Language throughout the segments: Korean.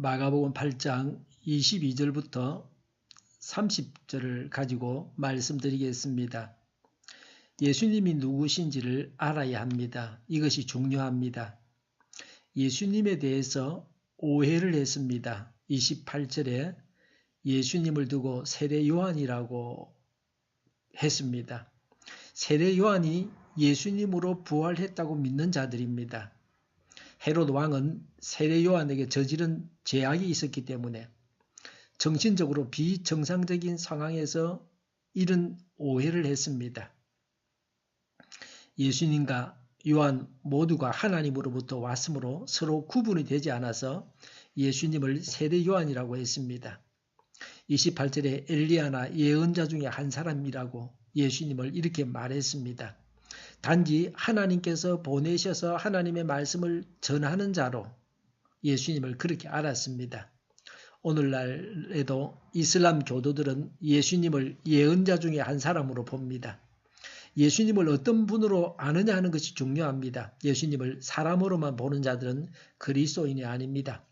마가복음 8장 22절부터 30절을 가지고 말씀드리겠습니다. 예수님이 누구신지를 알아야 합니다. 이것이 중요합니다. 예수님에 대해서 오해를 했습니다. 28절에 예수님을 두고 세례 요한이라고 했습니다. 세례 요한이 예수님으로 부활했다고 믿는 자들입니다. 헤롯 왕은 세례 요한에게 저지른 죄악이 있었기 때문에 정신적으로 비정상적인 상황에서 이런 오해를 했습니다. 예수님과 요한 모두가 하나님으로부터 왔으므로 서로 구분이 되지 않아서 예수님을 세례 요한이라고 했습니다. 28절에 엘리야나 예언자 중에 한 사람이라고 예수님을 이렇게 말했습니다. 단지 하나님께서 보내셔서 하나님의 말씀을 전하는 자로 예수님을 그렇게 알았습니다. 오늘날에도 이슬람 교도들은 예수님을 예언자 중에 한 사람으로 봅니다. 예수님을 어떤 분으로 아느냐 하는 것이 중요합니다. 예수님을 사람으로만 보는 자들은 그리스도인이 아닙니다.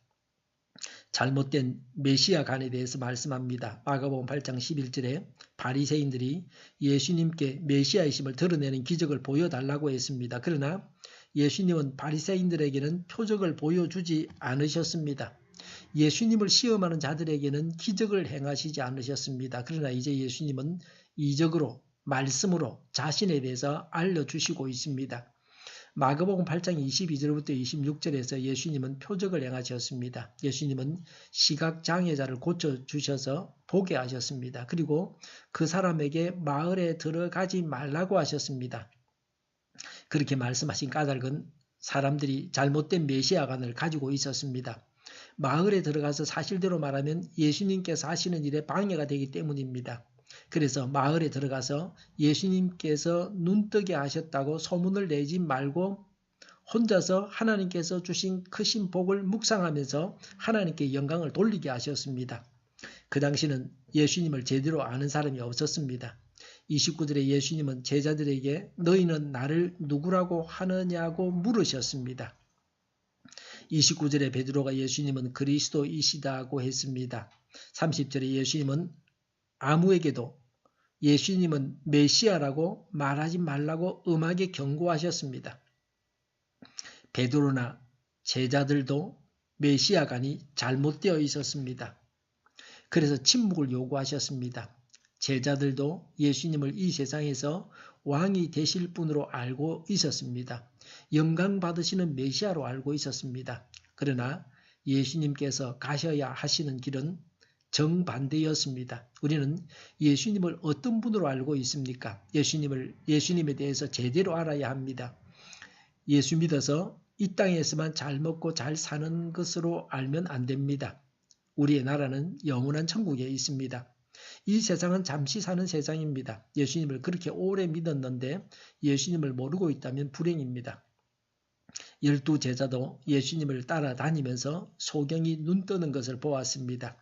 잘못된 메시아간에 대해서 말씀합니다. 마가복음 8장 11절에 바리새인들이 예수님께 메시아이심을 드러내는 기적을 보여달라고 했습니다. 그러나 예수님은 바리새인들에게는 표적을 보여주지 않으셨습니다. 예수님을 시험하는 자들에게는 기적을 행하시지 않으셨습니다. 그러나 이제 예수님은 이적으로 말씀으로 자신에 대해서 알려주시고 있습니다. 마가복음 8장 22절부터 26절에서 예수님은 표적을 행하셨습니다. 예수님은 시각장애자를 고쳐주셔서 보게 하셨습니다. 그리고 그 사람에게 마을에 들어가지 말라고 하셨습니다. 그렇게 말씀하신 까닭은 사람들이 잘못된 메시아관을 가지고 있었습니다. 마을에 들어가서 사실대로 말하면 예수님께서 하시는 일에 방해가 되기 때문입니다. 그래서 마을에 들어가서 예수님께서 눈뜨게 하셨다고 소문을 내지 말고 혼자서 하나님께서 주신 크신 복을 묵상하면서 하나님께 영광을 돌리게 하셨습니다. 그 당시는 예수님을 제대로 아는 사람이 없었습니다. 29절에 예수님은 제자들에게 너희는 나를 누구라고 하느냐고 물으셨습니다. 29절에 베드로가 예수님은 그리스도이시다고 했습니다. 30절에 예수님은 아무에게도 예수님은 메시아라고 말하지 말라고 엄하게 경고하셨습니다. 베드로나 제자들도 메시아간이 잘못되어 있었습니다. 그래서 침묵을 요구하셨습니다. 제자들도 예수님을 이 세상에서 왕이 되실 분으로 알고 있었습니다. 영광 받으시는 메시아로 알고 있었습니다. 그러나 예수님께서 가셔야 하시는 길은 정반대였습니다. 우리는 예수님을 어떤 분으로 알고 있습니까? 예수님에 대해서 제대로 알아야 합니다. 예수 믿어서 이 땅에서만 잘 먹고 잘 사는 것으로 알면 안 됩니다. 우리의 나라는 영원한 천국에 있습니다. 이 세상은 잠시 사는 세상입니다. 예수님을 그렇게 오래 믿었는데 예수님을 모르고 있다면 불행입니다. 12 제자도 예수님을 따라다니면서 소경이 눈 뜨는 것을 보았습니다.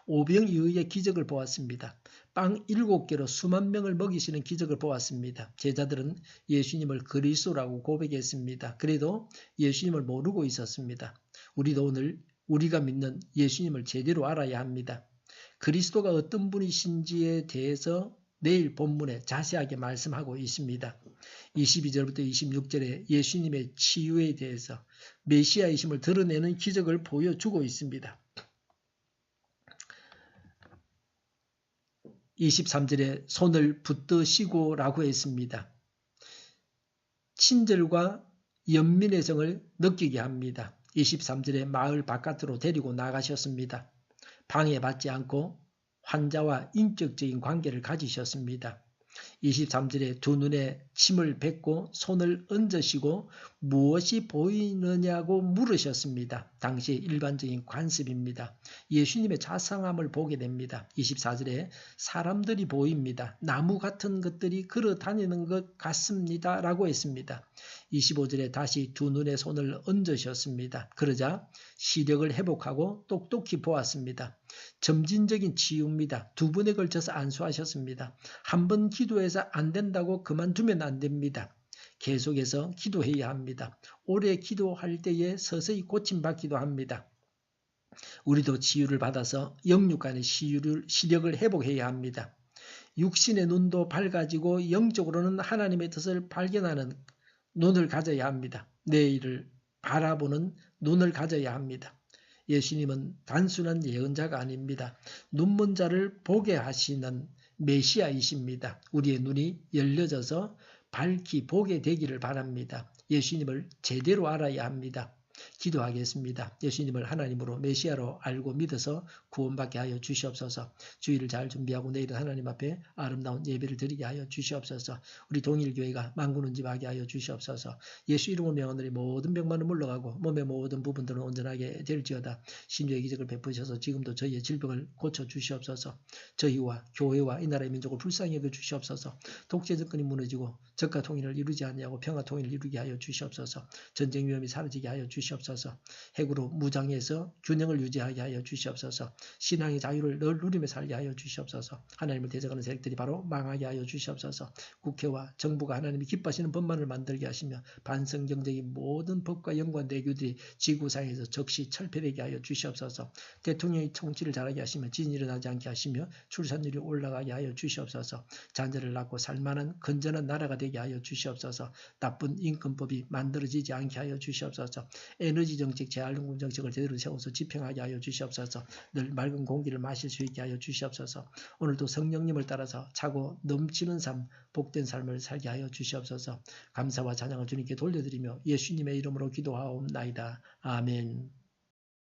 오병이어의 기적을 보았습니다. 빵 7개로 수만 명을 먹이시는 기적을 보았습니다. 제자들은 예수님을 그리스도라고 고백했습니다. 그래도 예수님을 모르고 있었습니다. 우리도 오늘 우리가 믿는 예수님을 제대로 알아야 합니다. 그리스도가 어떤 분이신지에 대해서 내일 본문에 자세하게 말씀하고 있습니다. 22절부터 26절에 예수님의 치유에 대해서 메시아이심을 드러내는 기적을 보여주고 있습니다. 23절에 손을 붙드시고 라고 했습니다. 친절과 연민의 성을 느끼게 합니다. 23절에 마을 바깥으로 데리고 나가셨습니다. 방해받지 않고 환자와 인격적인 관계를 가지셨습니다. 23절에 두 눈에 침을 뱉고 손을 얹으시고 무엇이 보이느냐고 물으셨습니다. 당시의 일반적인 관습입니다. 예수님의 자상함을 보게 됩니다. 24절에 사람들이 보입니다. 나무 같은 것들이 걸어 다니는 것 같습니다. 라고 했습니다. 25절에 다시 두 눈에 손을 얹으셨습니다. 그러자 시력을 회복하고 똑똑히 보았습니다. 점진적인 치유입니다. 2번에 걸쳐서 안수하셨습니다. 한 번 기도해서 안 된다고 그만두면 안 됩니다. 계속해서 기도해야 합니다. 오래 기도할 때에 서서히 고침받기도 합니다. 우리도 치유를 받아서 영육간의 시력을 회복해야 합니다. 육신의 눈도 밝아지고 영적으로는 하나님의 뜻을 발견하는 눈을 가져야 합니다. 내일을 바라보는 눈을 가져야 합니다. 예수님은 단순한 예언자가 아닙니다. 눈먼 자를 보게 하시는 메시아이십니다. 우리의 눈이 열려져서 밝히 보게 되기를 바랍니다. 예수님을 제대로 알아야 합니다. 기도하겠습니다. 예수님을 하나님으로 메시아로 알고 믿어서 구원받게 하여 주시옵소서. 주일을 잘 준비하고 내일은 하나님 앞에 아름다운 예배를 드리게 하여 주시옵소서. 우리 동일교회가 만군은집하게 하여 주시옵소서. 예수 이름으로 명하노니 모든 병만은 물러가고 몸의 모든 부분들은 온전하게 될지어다. 신유의 기적을 베푸셔서 지금도 저희의 질병을 고쳐 주시옵소서. 저희와 교회와 이 나라의 민족을 불쌍히 여겨 주시옵소서. 독재 정권이 무너지고 적과 통일을 이루지 아니하고 평화 통일을 이루게 하여 주시옵소서. 전쟁 위험이 사라지게 하여 주시옵소서. 핵으로 무장해서 균형을 유지하게 하여 주시옵소서. 신앙의 자유를 늘 누리며 살게 하여 주시옵소서. 하나님을 대적하는 세력들이 바로 망하게 하여 주시옵소서. 국회와 정부가 하나님이 기뻐하시는 법만을 만들게 하시며 반성경적인 모든 법과 연관 내규들이 지구상에서 즉시 철폐되게 하여 주시옵소서. 대통령이 통치를 잘하게 하시며 지진이 일어나지 않게 하시며 출산율이 올라가게 하여 주시옵소서. 자녀를 낳고 살만한 건전한 나라가 되게 하여 주시옵소서. 나쁜 인권법이 만들어지지 않게 하여 주시옵소서. 에너지 정책, 재활용금 정책을 제대로 세워서 집행하게 하여 주시옵소서. 늘 맑은 공기를 마실 수 있게 하여 주시옵소서. 오늘도 성령님을 따라서 차고 넘치는 삶, 복된 삶을 살게 하여 주시옵소서. 감사와 찬양을 주님께 돌려드리며 예수님의 이름으로 기도하옵나이다. 아멘.